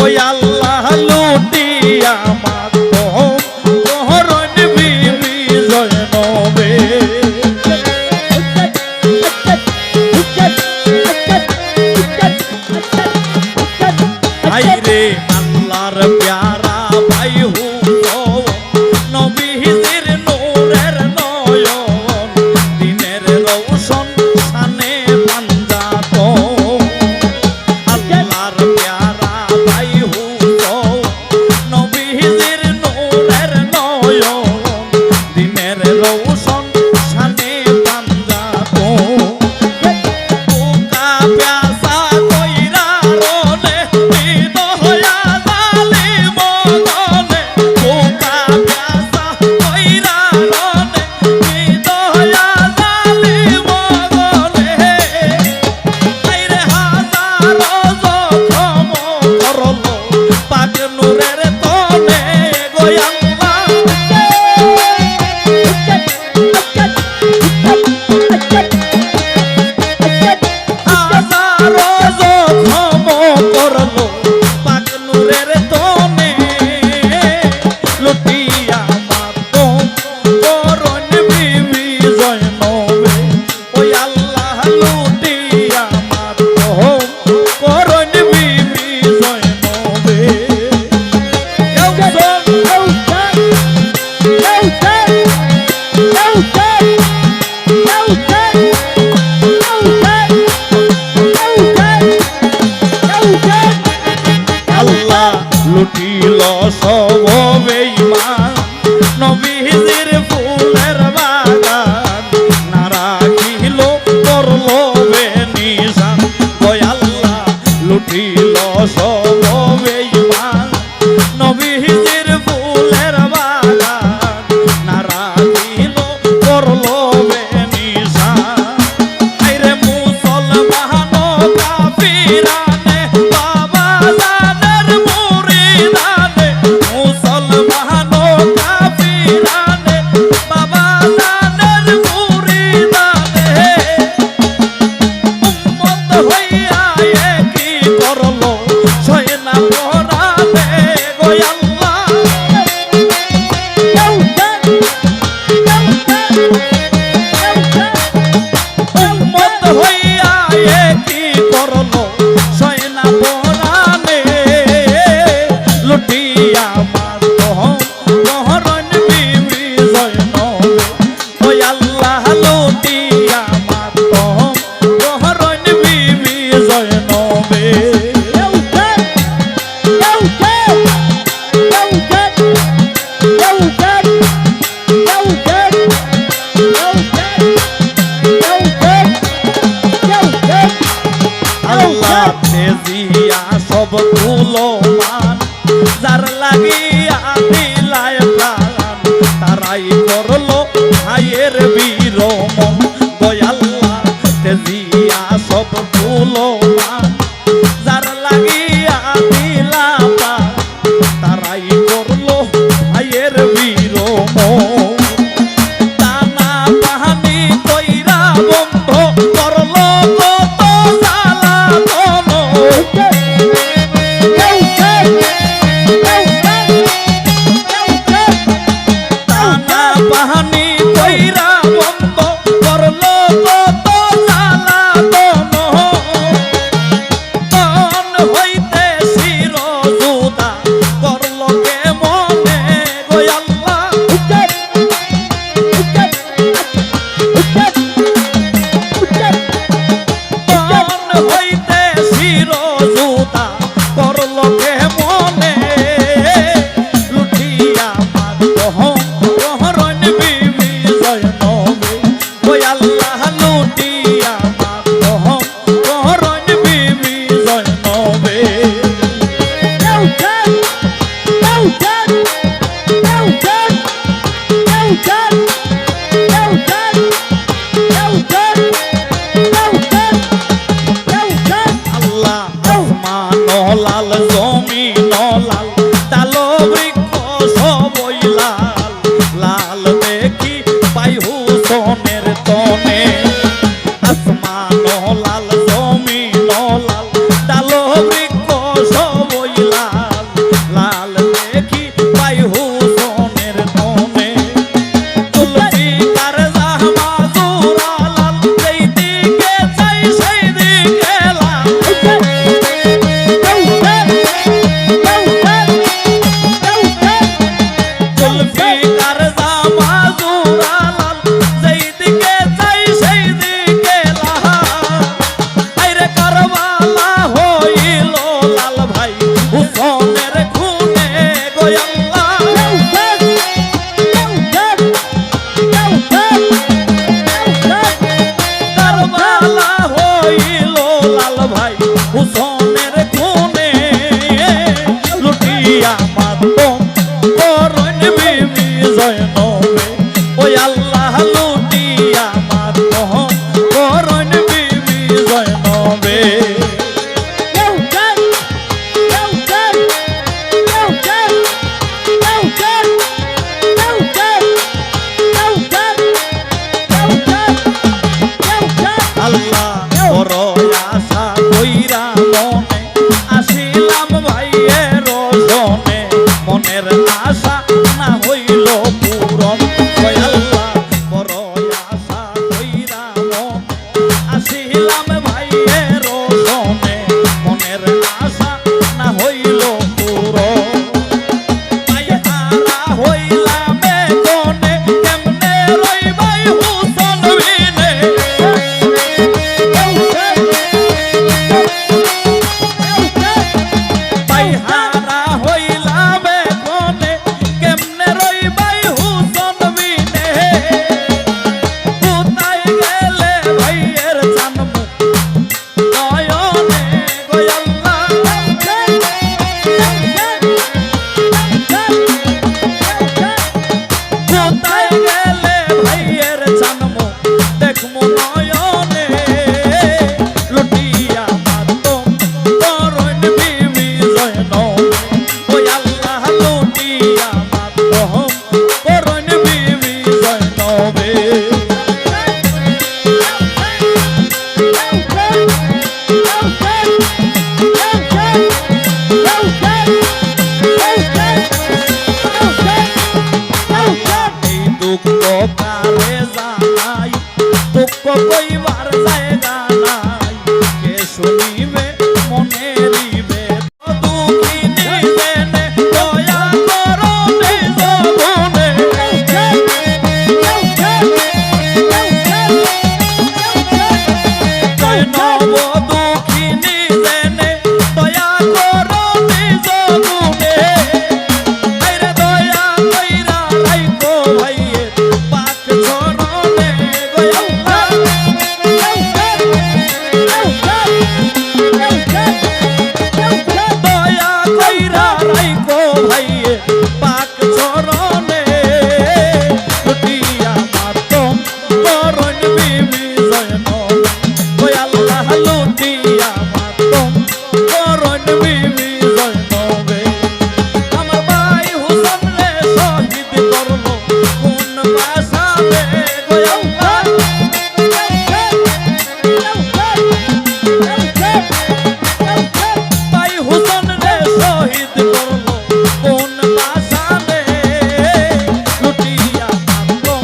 ওই আল্লাহ লুটিয়া মাতম করণ বিবি জয়নবে আইরে আল্লাহর প্যারা ভাই হুসেন নবীজির নূরের নয়ন দিনের রৌশন শানে পাঞ্জাত আল্লাহর প্যারা ভাই হুসেন নবীজির নূরের নয়ন দিনের রৌশন শানে পাঞ্জাত বুকা প্যাসা কইরা রনে দয়া জালিম গনে বুকা প্যাসা কইরা রনে দয়া জালিম গনে আইরে হাজার জখম করলো পাক নূরের তনে গো আল্লাহ হাজার জখম করলো পাক নূরের তনে লুটিয়া মাতম করণ বিবি জয়নবে ওই আল্লাহ লুটিয়া মাতম করণ বিবি জয়নবে আল্লাহ লুটিল সব বেঈমান নবীজির ফুলের বাগান না রাখিল করলো বেনিশান ওই আল্লাহ লুটিল সব বেঈমান নবীজির ফুলের বাগান না রাখিল করলো বেনিশান আইরে মুসলমান কাফিরানে বাবা জানের মুরিদানে মুসলমান কাফিরানে বাবা জানের মুরিদানে উম্মত হইয়া কি করলো সয়না পরানে গো আল্লাহ উম্মত হইয়া কি করলো সয়না পরানে লুটিয়া মাতম করণ বিবি জয়নবে ওই আল্লাহ লুটিয়া মাতম করণ বিবি জয়নবে আল্লাহ তেজিয়া সব তুলো মান যার লাগিয়া দিলায় প্রাণ তারাই করলো হায়ের বীরমন দয়াল্লাহ তেজিয়া সব তুলো মান যার লাগিয়া দিলা প্রাণ তারাই করলো হায়ের বীরমন টানা পাহানি কইরা বন্ধ করলো কত জ্বালাতন টানা পাহানি কইরা বন্ধ করলো কত জ্বালাতন মন হইতে শিরজুদা করলো কেমনে গো আল্লাহ মন হইতে শিরজুদা করলো কেমনে লুটিয়া মাতম করণ বিবি জয়নবে ওই আল্লাহ লুটিয়া মাতম করণ বিবি জয়নবে আল্লাহ আসমান লাল জমিন লাল তালো বৃক্ষ সবই লাল লাল দেখি পাই হুসনের তনে আসমান লাল জমিন লাল তালো বৃক্ষ সবই লাল বিবি জয়নবে আমার ভাই হুসেন রে শহীদ করলো কোন ভাষাবে গো আল্লাহ ভাই হুসেন রে শহীদ করলো কোন ভাষাবে লুটিয়া মারলো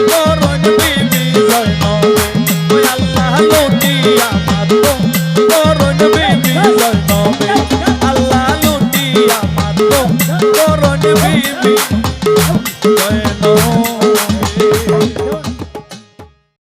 করণ বিবি জয়নবে গো আল্লাহ লুটিয়া মারলো করণ বিবি জয়নবে আল্লাহ লুটিয়া মারলো করণ বিবি